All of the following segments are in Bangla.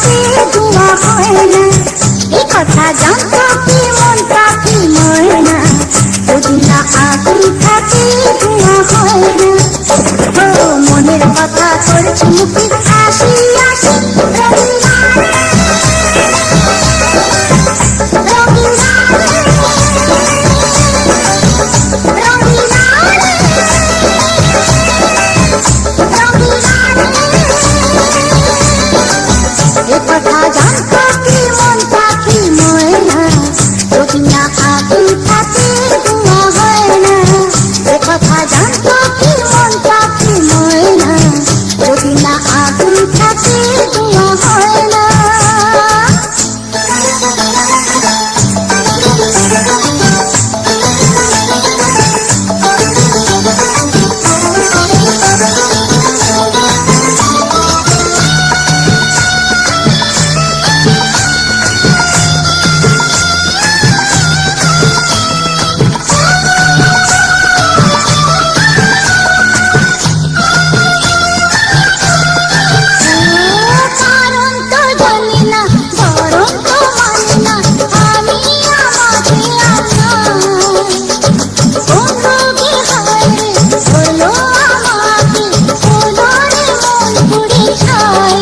থাকে ধোঁয়া হয় না। এ কথা জানতো কি মন পাখি ময়না, যদি না আগুন থাকে ধোঁয়া হয় না। ও মনের কথা করছি মুখে হাসি হাসি, রঙিনা রে রঙিনা রে রঙিনা রে রঙিনা রে। এ কথা জানতো কি মন পাখি ময়না, যদি না আগুন থাকে ধোঁয়া হয় না। এ কথা জানতো কি মন পাখি ময়না, যদি না আগুন থাকে ধোঁয়া হয় না। কারণ তো জানি না, ধরন তো মানি না, আমি আমাকে কোন রোগে হায় রে হলো আমাকে, হলো রে মন পুড়ে ছাই।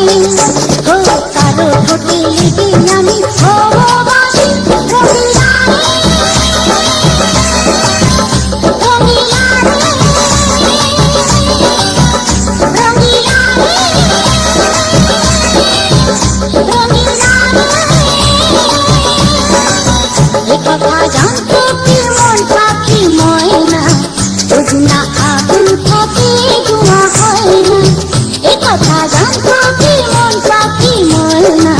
ও কারো ঠোঁটে লেগে আমি ভালোবাসি, রঙিনা রে রঙিনা রে রঙিনা রে রঙিনা রে। এ কথা জানতো কি মন পাখি ময়না, যদি না আগুন থাকে ধোঁয়া হয় না। এ কথা জানতো কি মন পাখি ময়না,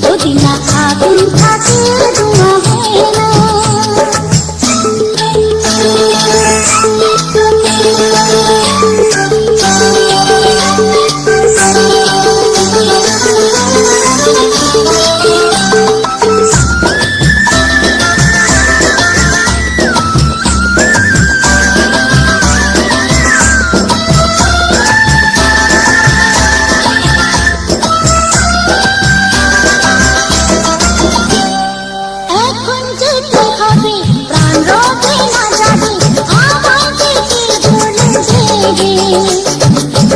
যদি না আগুন থাকে ধোঁয়া হয় না। এখন যেতে হবে প্রাণ রবে না যাবে, আমাকে কে ধরে দেবে।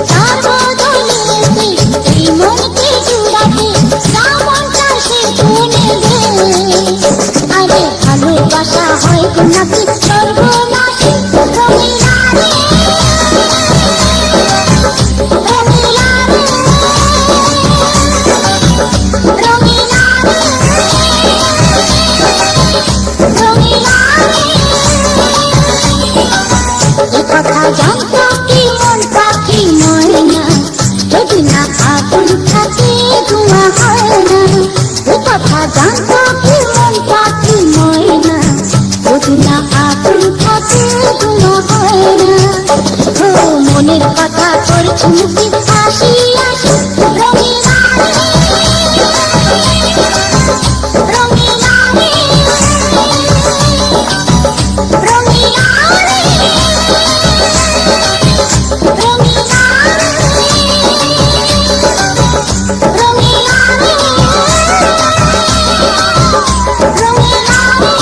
তার বদলেতে এই মনকে জুড়াতে শ্রাবণটা সে কোণে দেবে। আরে ভালোবাসা হয় গো নাকি সর্বনাশী, রঙিনা রে রঙিনা রে রঙিনা রে রঙিনা রে। এ কথা জানতো কি মন পাখি ময়না, যদি না আগুন থাকে ধোঁয়া হয় না। এ কথা জানতো কি মন পাখি ময়না, যদি না আগুন থাকে ধোঁয়া হয় না। ও মনের কথা করছি মুখে হাসি হাসি, রঙিনা রে রঙিনা রে রঙিনা রে রঙিনা রে রঙিনা রে রঙিনা রে।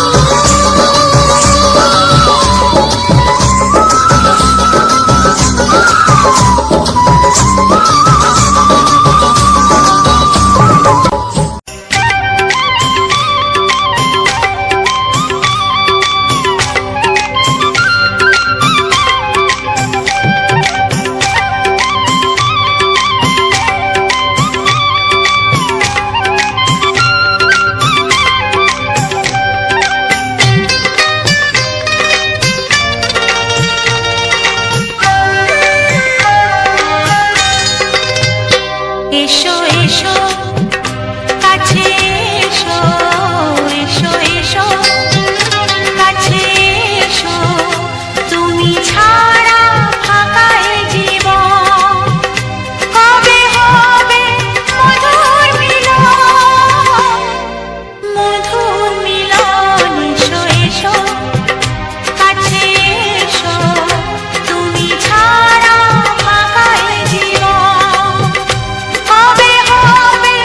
এসো এসো কাছে এসো, এসো এসো কাছে এসো, তুমি ছাড়া ফাঁকা এ জীবন, কবে হবে মধুর মিলন, মধুর মিলন। এসো এসো কাছে এসো, তুমি ছাড়া ফাঁকা এ জীবন, কবে হবে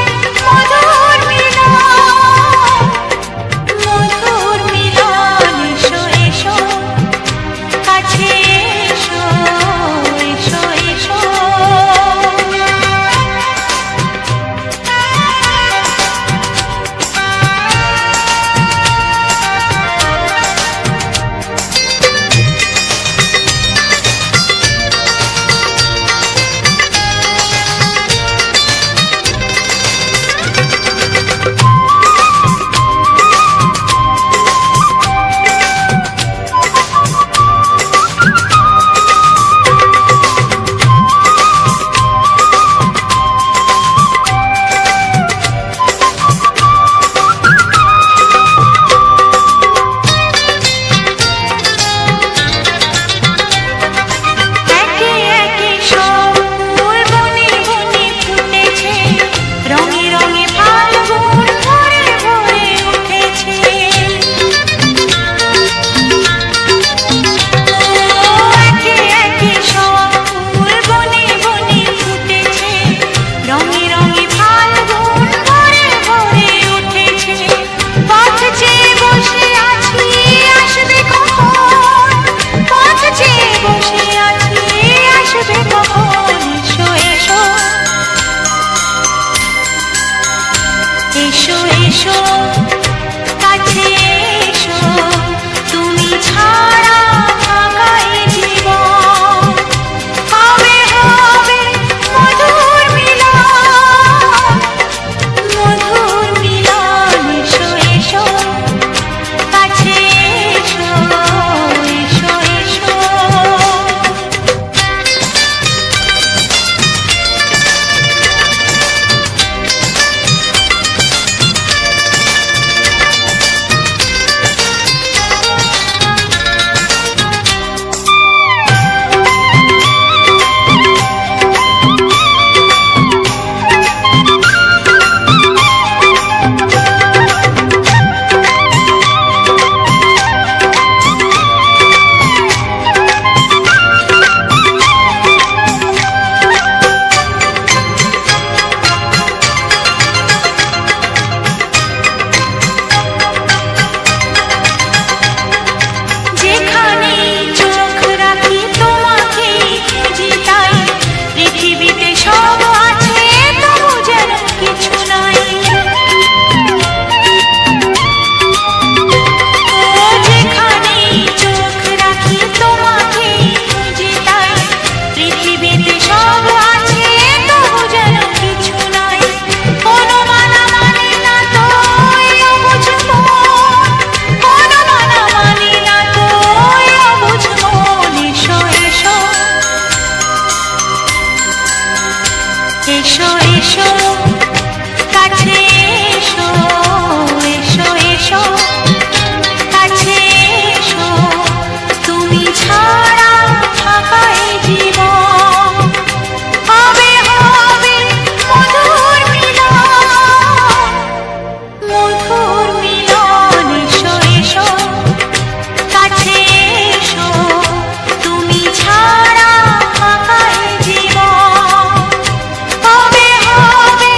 এসো এসো কাছে এসো তুমি ছাড়া ফাঁকা এ জীবন হবে হবে মধুর মিলন মধুর মিলন এসো এসো কাছে এসো এসো এসো যেখানে চোখ রাখি তোমাকে খুঁজি তাই পৃথিবীতে সব আছে তবু যেন কিছু নাই ও যেখানে চোখ রাখি তোমাকে খুঁজি তাই পৃথিবীতে সব আছে তবু যেন কিছু নাই কোনো মানা মানে না তো অবুঝ মন কোনো মানা মানে না তো অবুঝ মন এসো এসো এসো এসো কাছে এসো এসো এসো কাছে এসো তুমি ছাড়া ফাঁকা এ জীবন হবে হবে মধুর মিলন মধুর মিলন এসো এসো কাছে এসো তুমি ছাড়া ফাঁকা এ জীবন হবে হবে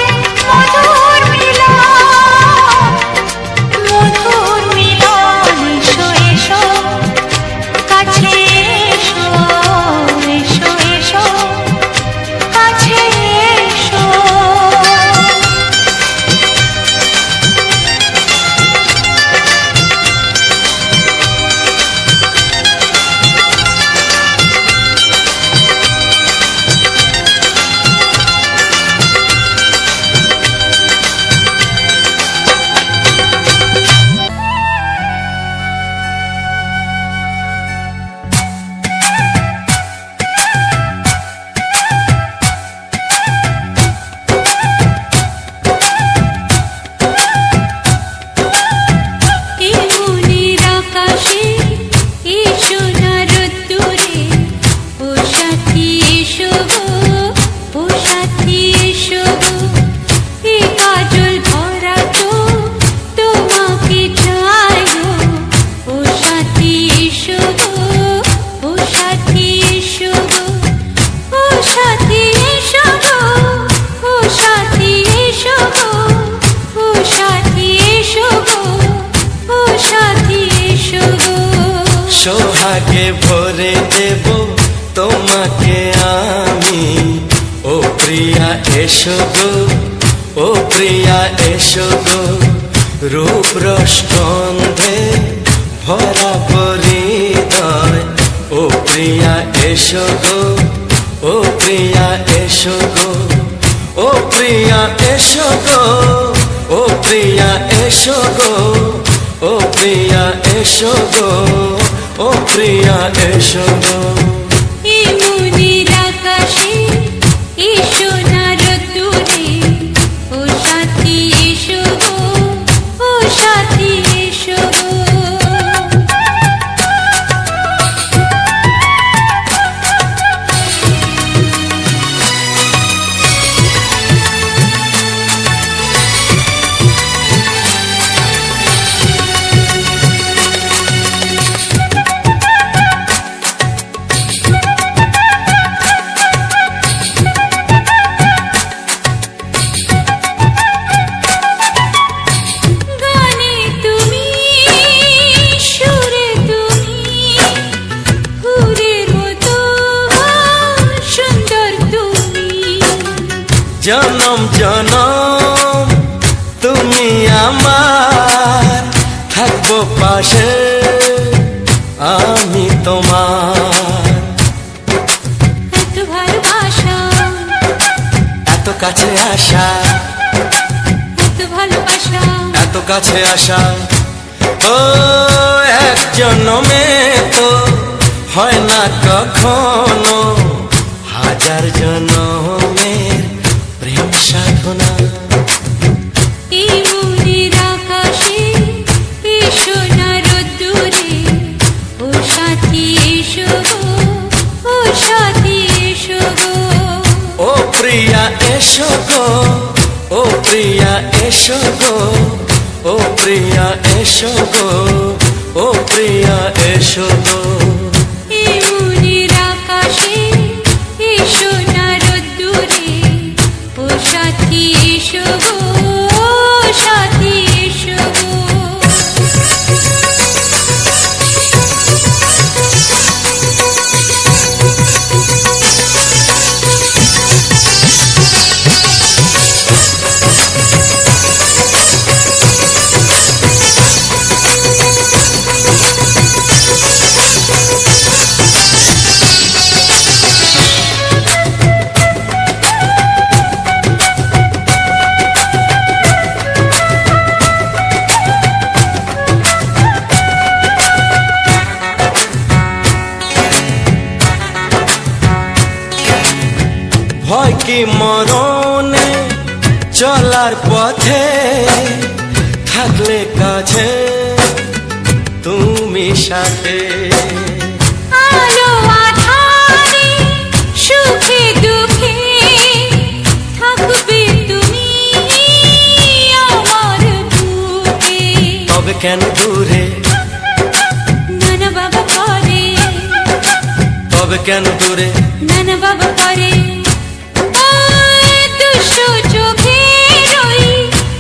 মধুর মিলন মধুর মিলন এসো এসো কাছে এসো এসো এসো কাছে এসো এই মনের আকাশে এসো না রোদ্দুরে ও সাথী এসো গো ও সাথী এসো গো এ কাজল ভরা তো তোমাকে চাই গো ও সাথী এসো গো ও সাথী এসো গো ও সাথী এসো গো ও সাথী এসো গো ও সাথী এসো গো ও সাথী এসো গো সোহাগে ভরে দেব তোমাকে আমি ও প্রিয়া এসো গো ও প্রিয়া এসো গো রূপ রসগন্ধে ভরা পরিদয় ও প্রিয়া এসো গো ও প্রিয়া এসো গো ও প্রিয়া এসো গো ও প্রিয়া এসো গো ও প্রিয়া এসো গো ও প্রিয়া এসো গো এই মনের আকাশে এসো না রোদ্দুরে ও সাথী এসো গো ও সাথী এসো গো জনম জনম তুমি আমার, থাকবো পাশে আমি তোমার। এত ভালোবাসা, এত কাছে আসা, এত ভালোবাসা, এত কাছে আসা, ও এক জন্মে তো হয় না কখনো, হাজার জন্মের প্রেম সাধনা। এই মনের আকাশে এসো না রোদ্দুরে, ও সাথী এসো গো, ও সাথী এসো গো। ও প্রিয়া এসো গো, ও প্রিয়া এসো গো, ও প্রিয়া এসো গো, ও প্রিয়া এসো গো। এই মনের আকাশে এসো না রোদ্দুরে, ও সাথী এসো গো, ও সাথী এসো গো। ভয় কি মরণে চলার পথে, থাকলে কাছে তুমি সাথে। আলো আঁধারে সুখে দুঃখে থাকবে তুমি আমার বুকে। তবে কেন দূরে, নানা বাবা করে, তবে কেন দূরে, নানা বাবা করে। ওই দুশো চোখের ওই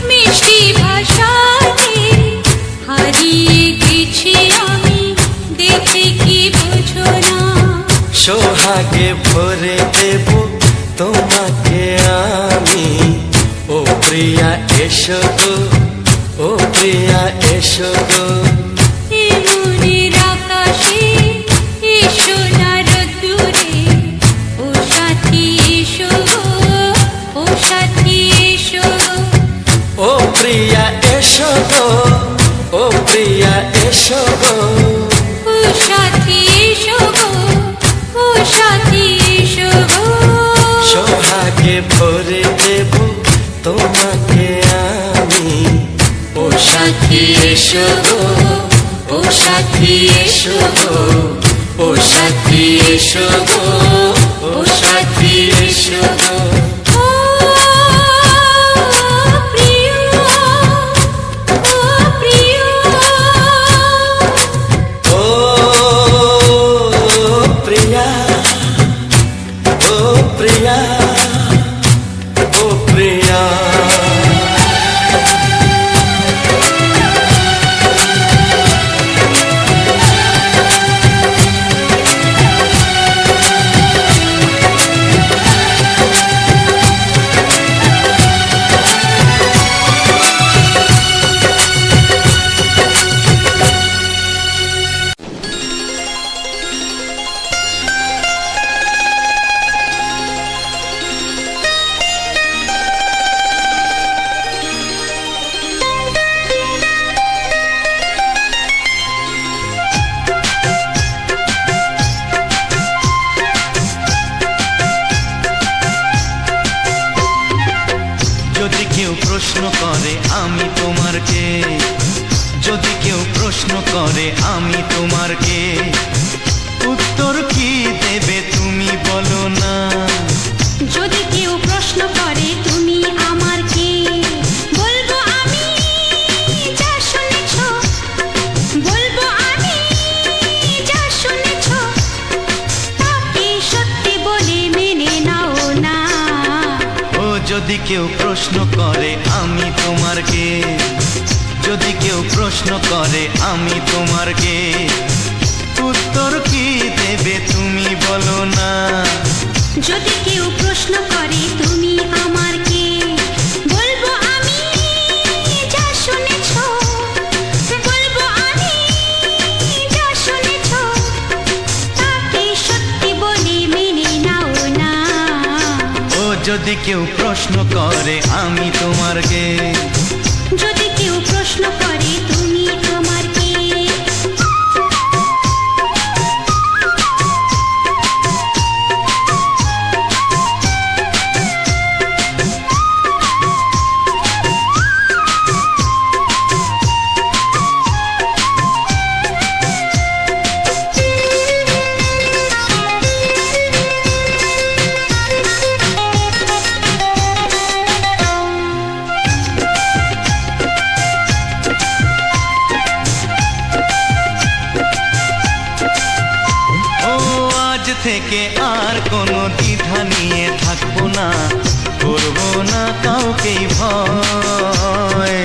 মিষ্টি ভাষাতে হারিয়ে গেছি আমি, দেখে কি বোঝো না। সোহাগে ভরে দেব তোমাকে আমি, ও প্রিয়া এসো গো, ও প্রিয়া এসো গো। এই মনের আকাশে এসো না রোদ্দুরে, ও সাথী এসো গো, ও সাথী এসো গো। ও প্রিয়া এসো গো, ও প্রিয়া এসো গো। ও সাথী এসো গো, ও সাথী এসো গো। সোহাগে ভরে দেব তোমাকে আমি, ও সাথী এসো গো, ও সাথী এসো গো, ও সাথী এসো গো, ও সাথী এসো গো। ও প্রিয়, ও প্রিয়, ও প্রিয়া, ও প্রিয়া, ও প্রিয়া। যদি কেউ প্রশ্ন করে আমি তোমার কে, যদি কেউ প্রশ্ন করে আমি তোমার কে, উত্তর কি দেবে তুমি বলো না। যদি কেউ প্রশ্ন করে তুমি আমার কে, বলবো আমি যা শুনেছ, বলবো আমি যা শুনেছ, তাকে সত্যি বলে মেনে নাও না। ও যদি কেউ প্রশ্ন করে আমি তোমার কে, যদি কেউ প্রশ্ন করে আমি তোমার কে, উত্তর কি দেবে তুমি বলো না। যদি কেউ প্রশ্ন করে তুমি আমার কে, বলবো আমি কেউ প্রশ্ন করে আমি তোমার কে, যদি কেউ প্রশ্ন করে তুমি আমার কে। থেকে আর কোনো দ্বিধা নিয়ে থাকবো না, করবো না কাউকেই ভয়।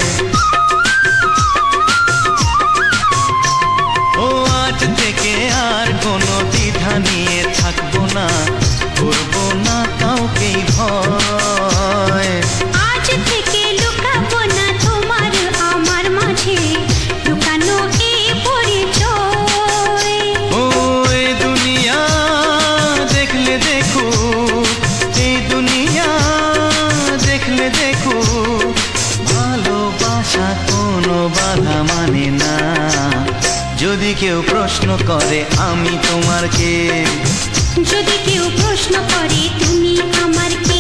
ও আজ থেকে আর কোনো দ্বিধা নিয়ে থাকবো না, করবো না কাউকেই ভয়। আজ থেকে লুকাবো না তোমার আমার মাঝে লুকানো এই পরিচয়। ও এই দুনিয়া দেখলে দেখো, এই দুনিয়া দেখলে দেখো, ভালোবাসা কোনো বাধা মানে না। যদি কেউ প্রশ্ন করে আমি তোমার কে, যদি কেউ প্রশ্ন করে তুমি আমার কে।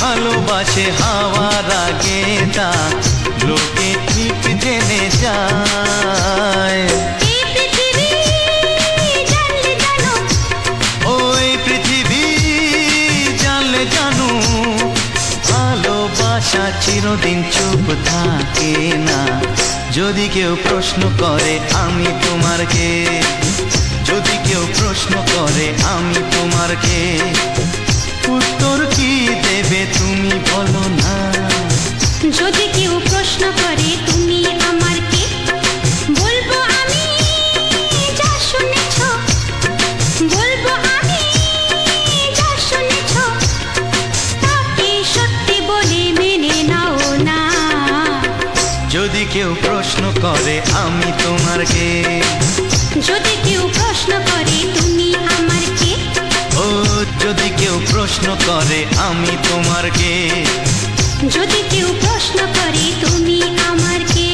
ভালোবাসে হাওয়ার আগে তা লোকে ঠিক জেনে যায়। ওই পৃথিবী জানলে জানো, ভালোবাসা চিরদিন চুপ থাকে না। যদি কেউ প্রশ্ন করে আমি তোমার কে, যদি কেউ প্রশ্ন করে আমি তোমার কে, উত্তর কি দেবে তুমি বলো না। যদি কেউ প্রশ্ন করে তুমি আমার কে, বলবো আমি যা শুনেছ, বলবো আমি যা শুনেছ, তাকে সত্যি বলে মেনে নাও না। যদি কেউ প্রশ্ন করে আমি তোমার কে, যদি কেউ প্রশ্ন করে তুমি আমার কে। ও যদি কেউ প্রশ্ন করে আমি তোমার কে, যদি কেউ প্রশ্ন করে তুমি আমার কে।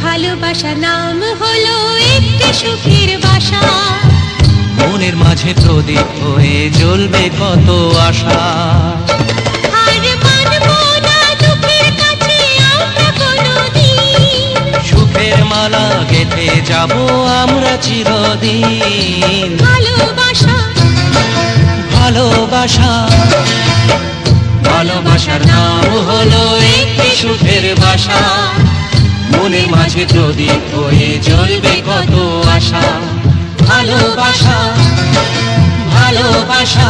ভালোবাসা নাম হলো একটি সুখের বাসা, মনের মাঝে প্রদীপ হয়ে জ্বলবে কত আশা। আর মানবো না দুঃখের কাছে আমরা কোনোদিন, সুখের মালা গেঁথে যাব আমরা চিরদিন। ভালোবাসা ভালোবাসা ভালোবাসার নাম হলো একটি সুখের বাসা, মনের মাঝে প্রদীপ হয়ে জ্বলবে কত আশা। ভালোবাসা ভালোবাসা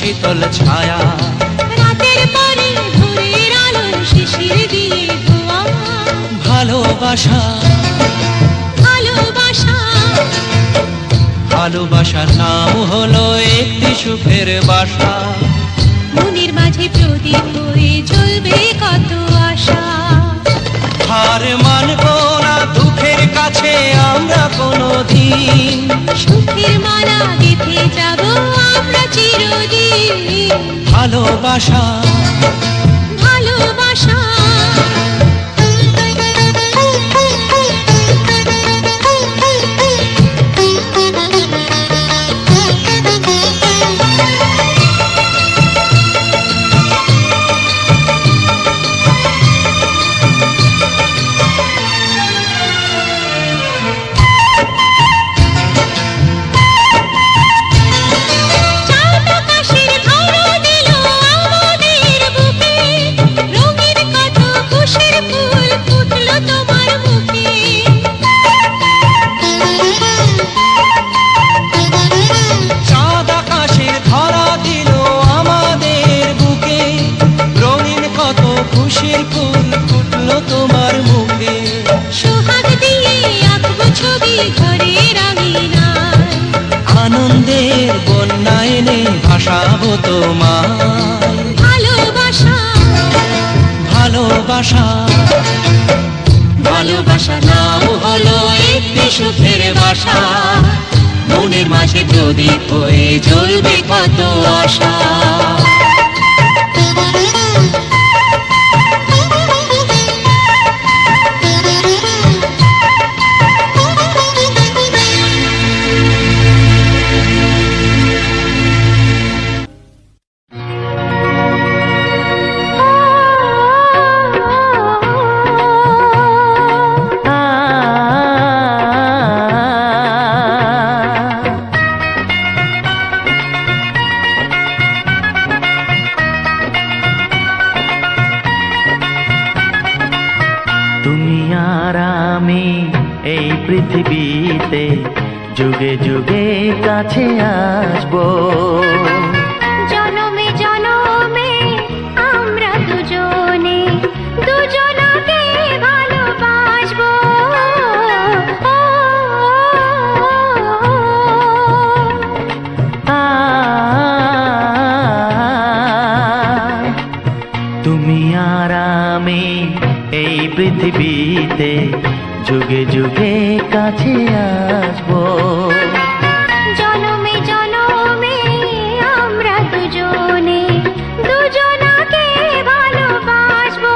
শীতল ছায়া। রাতের পরে ভোরের আলো শিশির দিয়ে ধোয়া। ভালোবাসা ভালোবাসা ভালোবাসার নাম হলো একটি সুখের বাসা। মনের মাঝে প্রদীপ হয়ে জ্বলবে কত আশা। হার মানব না দুঃখের কাছে আমরা কোনোদিন। সুখের মালা গেঁথে যাব আমরা চিরদিন। ভালোবাসা ভালোবাসা চাঁদ আকাশের ধরা দিল আমাদের বুকে। রঙের কত খুশির ফুল ফুটলো তোমার মুখে। চাঁদ আকাশের ধরা দিল আমাদের বুকে। রঙিন কত খুশির ফুল ফুটলো তোমার মুখে। সোহাগ দিয়ে আঁকবো ছবি ঘরের আঙিনায়। আনন্দের বন্যা এনে ভাসাবো তোমায়। ভালোবাসা ভালোবাসা ভালোবাসা নাম হলো একটি সুখের বাসা। মনের মাঝে প্রদীপ হয়ে জ্বলবে কত আশা। তুমি আর আমি এই পৃথিবীতে যুগে যুগে কাছে আসবো। জনমে জনমে আমরা দুজনে দুজনকে ভালোবাসবো। তুমি আর আমি এই পৃথিবীতে যুগে যুগে কাছে আসবো। জনমে জনমে আমরা দুজনে দুজনকে ভালোবাসবো।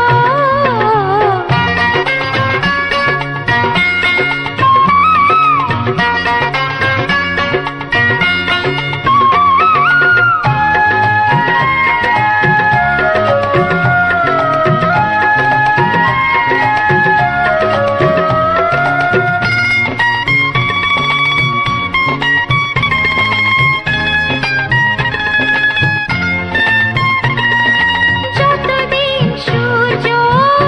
যতদিন সূর্য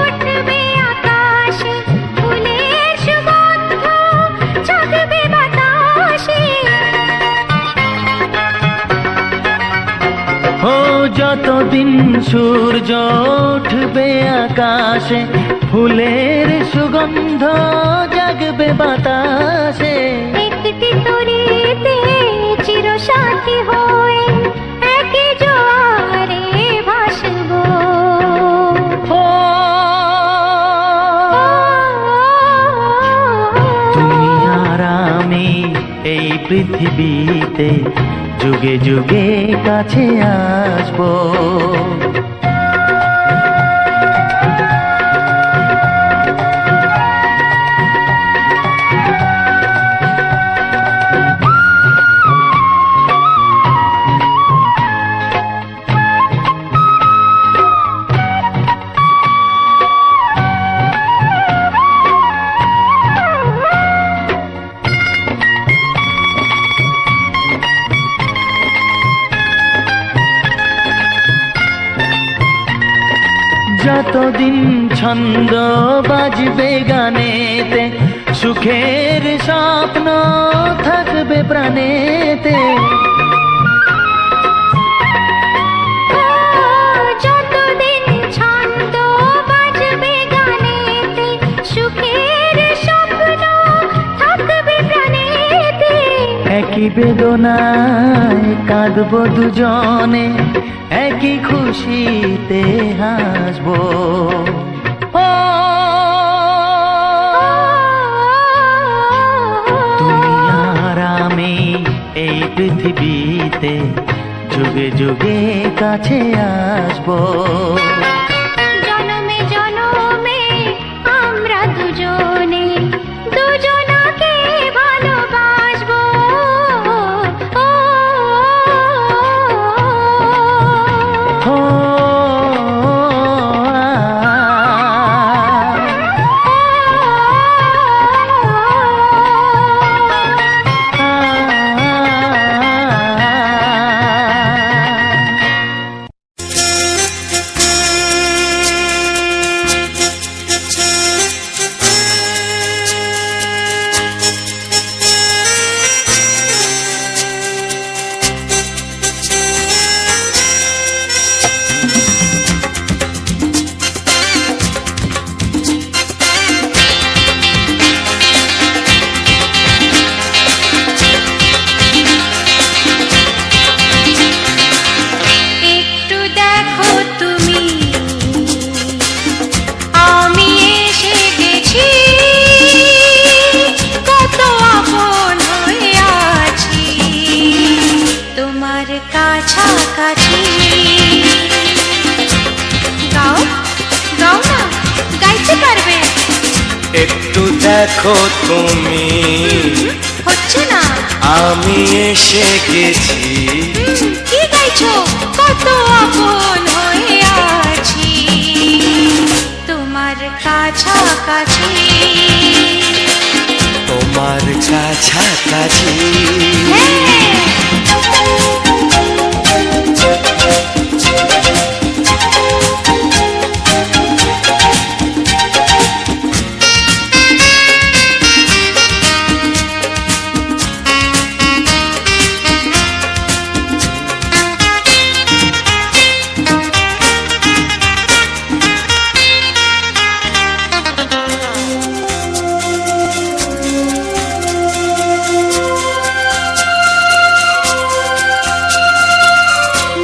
উঠবে আকাশে, ফুলের সুগন্ধ জাগবে বাতাসে। ও যতদিন সূর্য উঠবে আকাশে, ফুলের সুগন্ধ জাগবে বাতাসে। একটি তরিতে চিরসাথী হয়ে একই জোয়ারে ভাসবো। ও তুমি আর আমি এই পৃথিবীতে যুগে যুগে কাছে আসবো। যতদিন ছন্দ বাজবে গানেতে, সুখের স্বপ্ন থাকবে প্রাণেতে। বেদনায় কাঁদবো দুজনে, একই খুশিতে হাসবো। ও তুমি আর আমি এই পৃথিবীতে যুগে যুগে কাছে আসবো। জনমে জনমে আমরা দুজনে দুজনাকে ভালোবাসবো। ও একটু দেখো তুমি, আমি এসে গেছি, কত আপন হয়ে আছি তোমার কাছাকাছি। গাও গাও না, গাইতে পারবে? একটু দেখো তুমি, হচ্ছে না। আমি এসে গেছি, কি গাইছো? কত আপন হয়ে আছি তোমার কাছাকাছি। তোমার কাছাকাছি।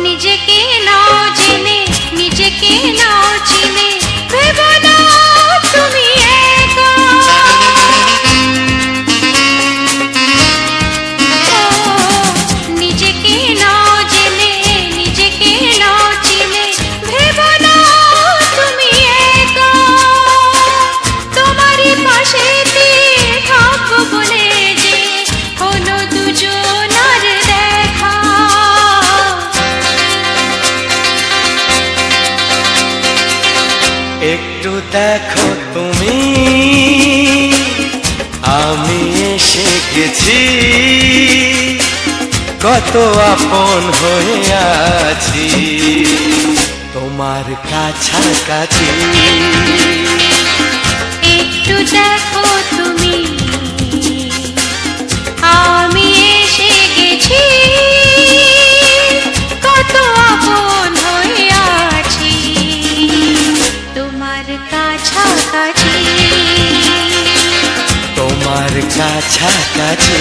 নিজেকে নাও জেনে, নিজেকে নাও চিনে, ভেবো না তুমি একা। নিজেকে নাও জেনে, নিজেকে নাও চিনে, ভেবো না তুমি একা। তোমারই পাশেতে থাকবো বলে যে হলো দুজনার দেখা। একটু দেখো তুমি, আমি এসে গেছি, কত আপন হয়ে আছি তোমার কাছাকাছি। একটু দেখো তুমি, আমি এসে গেছি, কত আপন হয়ে আছি তোমার কাছাকাছি। তোমার কাছাকাছি।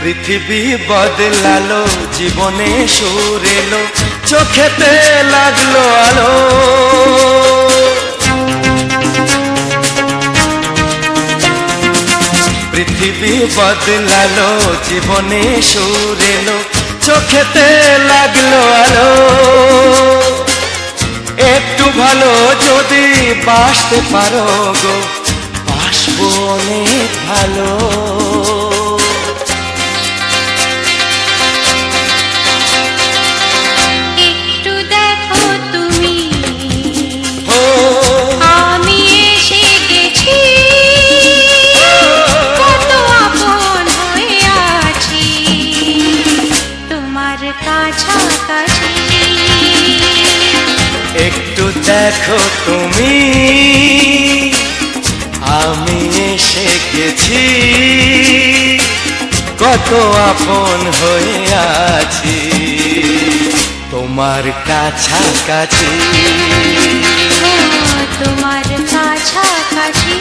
পৃথিবী বদলালো, জীবনে সুর এলো, চোখেতে লাগলো আলো। পৃথিবী বদলালো, জীবনে সুর এলো, চোখেতে লাগলো আলো। একটু ভালো যদি বাসতে পারো গো, বাসবো অনেক ভালো। একটু দেখো তুমি, ও আমি এসে গেছি, শুধু দেখো তুমি, আমি এসে গেছি, কত আপন হয়ে আছি তোমার কাছাকাছি। তোমার কাছাকাছি,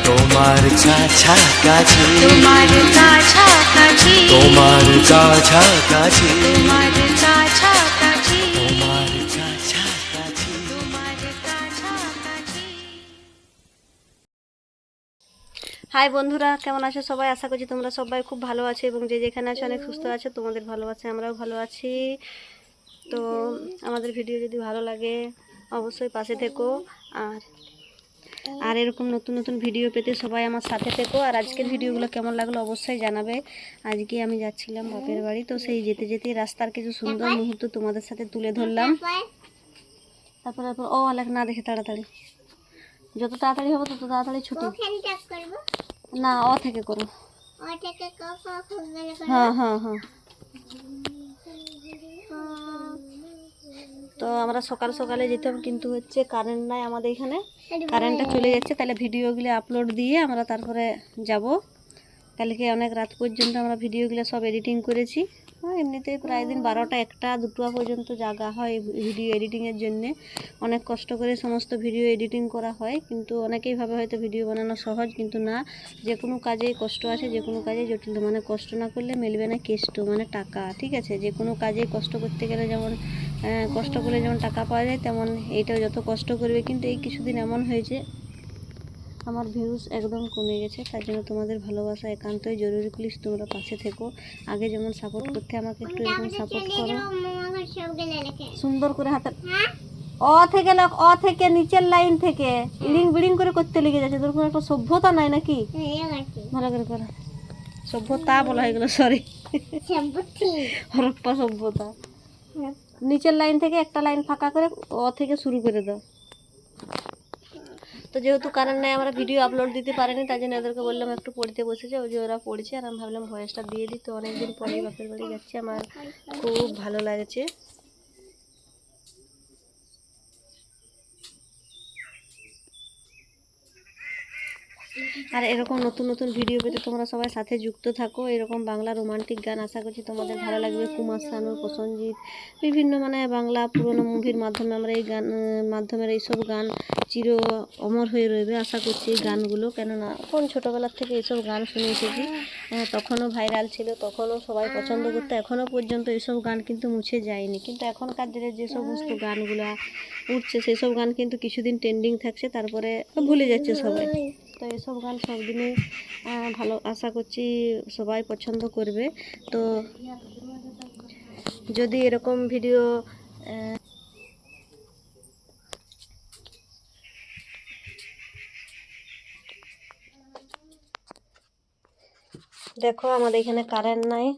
তোমার কাছাকাছি, তোমার কাছাকাছি, তোমার কাছাকাছি, তোমার কাছাকাছি, তোমার কাছাকাছি। তোমার কাছাকাছি। হাই বন্ধুরা, কেমন আছো সবাই? আশা করছি তোমরা সবাই খুব ভালো আছো এবং যে যেখানে আছো অনেক সুস্থ আছো। তোমাদের ভালোবাসে আমরাও ভালো আছি। তো আমাদের ভিডিও যদি ভালো লাগে অবশ্যই পাশে থেকো, আর এরকম নতুন নতুন ভিডিও পেতে সবাই আমার সাথে থেকো। আর আজকের ভিডিওগুলো কেমন লাগলো অবশ্যই জানাবে। আজকে আমি যাচ্ছিলাম বাপের বাড়ি, তো সেই যেতে যেতে রাস্তার কিছু সুন্দর মুহূর্ত তোমাদের সাথে তুলে ধরলাম। তারপর ও অনেক না দেখে তাড়াতাড়ি, যত তাড়াতাড়ি হবে তত তাড়াতাড়ি ছুটি। না, অ থেকে করো। হ্যাঁ হ্যাঁ হ্যাঁ। তো আমরা সকাল সকালে যেতাম, কিন্তু হচ্ছে কারেন্ট নাই আমাদের এখানে, কারেন্টটা চলে যাচ্ছে। তাহলে ভিডিওগুলো আপলোড দিয়ে আমরা তারপরে যাব। কালকে অনেক রাত পর্যন্ত আমরা ভিডিওগুলো সব এডিটিং করেছি। এমনিতেই প্রায় দিন 12টা 1টা 2টা পর্যন্ত জাগা হয় ভিডিও এডিটিংয়ের জন্যে। অনেক কষ্ট করে সমস্ত ভিডিও এডিটিং করা হয়, কিন্তু অনেকেই ভাবে হয়তো ভিডিও বানানো সহজ, কিন্তু না। যে কোনো কাজেই কষ্ট আছে, যে কোনো কাজেই জটিল, মানে কষ্ট না করলে মিলবে না কেষ্ট, মানে টাকা। ঠিক আছে, যে কোনো কাজেই কষ্ট করতে গেলে যেমন কষ্ট করলে যেমন টাকা পাওয়া যায়, তেমন এইটাও যত কষ্ট করবে। কিন্তু এই কিছুদিন এমন হয়েছে আমার ভিউজ একদম কমে গেছে, তার জন্য তোমাদের ভালোবাসা একান্তই জরুরি। প্লিজ তোমরা পাশে থেকো, আগে যেমন সাপোর্ট করতে আমাকে একটু এরকম সাপোর্ট করো। সুন্দর করে হাতে অ থেকে লোক, অ থেকে নিচের লাইন থেকে ইড়িং বিড়িং করে করতে লেগে যাচ্ছে। তোর কোনো একটা সভ্যতা নাই নাকি? ভালো করে করো। সভ্যতা বলা হয়ে গেল, সরি, হরপ্পা সভ্যতা। নিচের লাইন থেকে একটা লাইন ফাঁকা করে অ থেকে শুরু করে দাও। তো যেহেতু কারেন্ট নেই আমরা ভিডিও আপলোড দিতে পারিনি, তাই জন্য ওদেরকে বললাম একটু পড়তে বসেছে, ওই যে ওরা পড়ছে, আর আমি ভাবলাম ভয়েসটা দিয়ে দিই। তো অনেকদিন পরে বাপের বাড়ি যাচ্ছি, আমার খুব ভালো লাগছে। আর এরকম নতুন নতুন ভিডিও পেতে তোমরা সবাই সাথে যুক্ত থাকো। এরকম বাংলা রোমান্টিক গান আশা করছি তোমাদের ভালো লাগবে। কুমার শানু, প্রসেনজিৎ, বিভিন্ন মানে বাংলা পুরোনো মুভির মাধ্যমে আমরা এই গান মাধ্যমের এইসব গান চির অমর হয়ে রইবে আশা করছি এই গানগুলো। কেননা কোন ছোটোবেলার থেকে এইসব গান শুনে এসেছি, তখনও ভাইরাল ছিল, তখনও সবাই পছন্দ করতো, এখনও পর্যন্ত এইসব গান কিন্তু মুছে যায়নি। কিন্তু এখনকার দিনে যে সমস্ত গানগুলো উঠছে সেই সব গান কিন্তু কিছুদিন ট্রেন্ডিং থাকছে, তারপরে ভুলে যাচ্ছে সবাই। তো এইসব গান সব দিনই ভালো, আশা করছি সবাই পছন্দ করবে। তো যদি এরকম ভিডিও দেখো, আমাদের এখানে কারেন্ট নাই।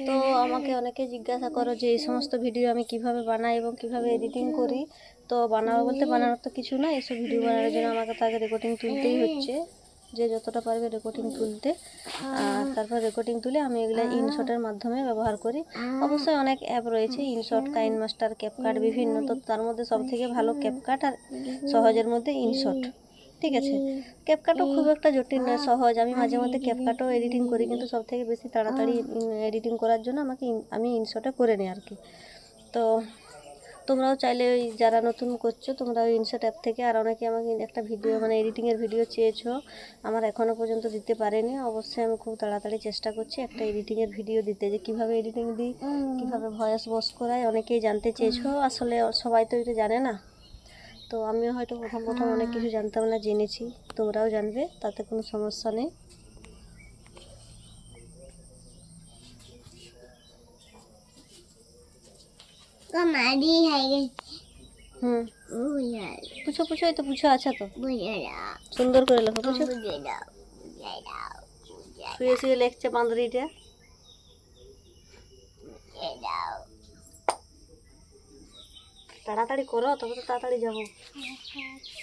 তো আমাকে অনেকে জিজ্ঞাসা করো যে এই সমস্ত ভিডিও আমি কিভাবে বানাই এবং কিভাবে এডিটিং করি। তো বানাবো বলতে বানানোর তো কিছু না, এইসব ভিডিও বানানোর জন্য আমাকে তাকে রেকর্ডিং তুলতেই হচ্ছে, যে যতটা পারবে রেকর্ডিং তুলতে। আর তারপর রেকর্ডিং তুলে আমি এগুলো ইনশটের মাধ্যমে ব্যবহার করি। অবশ্যই অনেক অ্যাপ রয়েছে, ইনশট, কাইনমাস্টার, ক্যাপকাট, বিভিন্ন। তো তার মধ্যে সবথেকে ভালো ক্যাপকাট, আর সহজের মধ্যে ইনশট। ঠিক আছে, ক্যাপকাটও খুব একটা জটিল নয়, সহজ। আমি মাঝে মধ্যে ক্যাপকাটও এডিটিং করি, কিন্তু সব থেকে বেশি তাড়াতাড়ি এডিটিং করার জন্য আমি ইনশটে করে নিই আর কি। তো তোমরাও চাইলে ওই যারা নতুন করছো তোমরা ওই ইনশট অ্যাপ থেকে, আর অনেকে আমাকে একটা ভিডিও মানে এডিটিংয়ের ভিডিও চেয়েছো, আমার এখনও পর্যন্ত দিতে পারেনি। অবশ্যই আমি খুব তাড়াতাড়ি চেষ্টা করছি একটা এডিটিংয়ের ভিডিও দিতে, যে কীভাবে এডিটিং দিই, কীভাবে ভয়েস বস করাই, অনেকেই জানতে চেয়েছো। আসলে সবাই তো এটা জানে না, তো আমিও হয়তো প্রথম অনেক কিছু জানতাম না, জেনেছি, তোমরাও জানবে, তাতে কোনো সমস্যা নেই। মারি হয়ে গেছে হুম, বুঝাই পুছো পুছো, এই তো পুছো আছে তো, বুঝে দাও সুন্দর করে লেখো পুছো। বুঝে দাও বুঝে দাও শুয়ে শুয়ে লেখছে বান্ধবীটা। বুঝে দাও তাড়াতাড়ি করো, তবে তো তাড়াতাড়ি যাবো।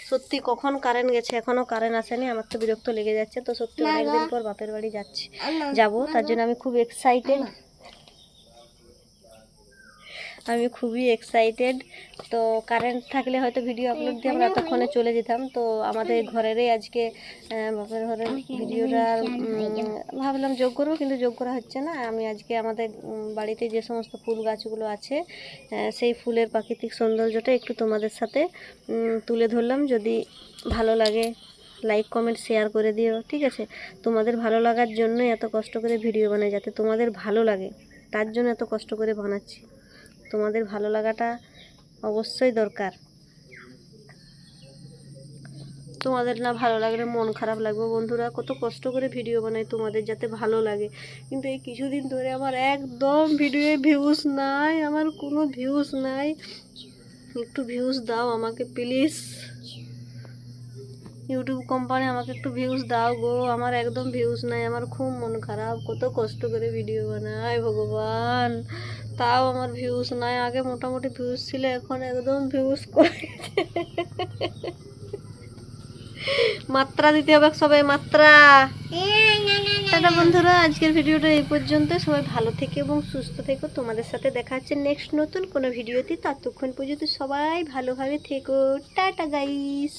সত্যি কখন কারেন্ট গেছে, এখনো কারেন্ট আসেনি, আমার তো বিরক্ত লেগে যাচ্ছে। তো সত্যি অনেকদিন পর বাপের বাড়ি যাচ্ছি, যাবো, তার জন্য আমি খুব এক্সাইটেড, আমি খুবই এক্সাইটেড। তো কারেন্ট থাকলে হয়তো ভিডিও আপলোড দিয়ে আমরা এতক্ষণে চলে যেতাম। তো আমাদের ঘরেরই আজকে বাপের ঘরের ভিডিওটা ভাবলাম যোগ করবো, কিন্তু যোগ করা হচ্ছে না। আমি আজকে আমাদের বাড়িতে যে সমস্ত ফুল গাছগুলো আছে সেই ফুলের প্রাকৃতিক সৌন্দর্যটা একটু তোমাদের সাথে তুলে ধরলাম। যদি ভালো লাগে লাইক কমেন্ট শেয়ার করে দিও, ঠিক আছে? তোমাদের ভালো লাগার জন্যই এত কষ্ট করে ভিডিও বানাই, যাতে তোমাদের ভালো লাগে, তার জন্য এত কষ্ট করে বানাচ্ছি। তোমাদের ভালো লাগাটা অবশ্যই দরকার, তোমাদের না ভালো লাগলে মন খারাপ লাগবে। বন্ধুরা, কত কষ্ট করে ভিডিও বানাই তোমাদের যাতে ভালো লাগে, কিন্তু এই কিছুদিন ধরে আমার একদম ভিডিওয়ে ভিউজ নাই, আমার কোনো ভিউজ নাই। একটু ভিউজ দাও আমাকে প্লিজ, ইউটিউব কোম্পানি আমাকে একটু ভিউজ দাও গো, আমার একদম ভিউজ নাই, আমার খুব মন খারাপ। কত কষ্ট করে ভিডিও বানাই ভগবান, তাও আমার ভিউজ নাই। আগে মোটামুটি ভিউজ ছিল, এখন একদম ভিউজ করেছে। মাত্রা দিতে হবে সবাই, মাত্রা। টাটা বন্ধুরা, আজকের ভিডিওটা এই পর্যন্ত। সবাই ভালো থেকো এবং সুস্থ থেকো। তোমাদের সাথে দেখা হচ্ছে নেক্সট নতুন কোনো ভিডিওতে। ততক্ষণ পর্যন্ত সবাই ভালোভাবে থেকো। Tata guys.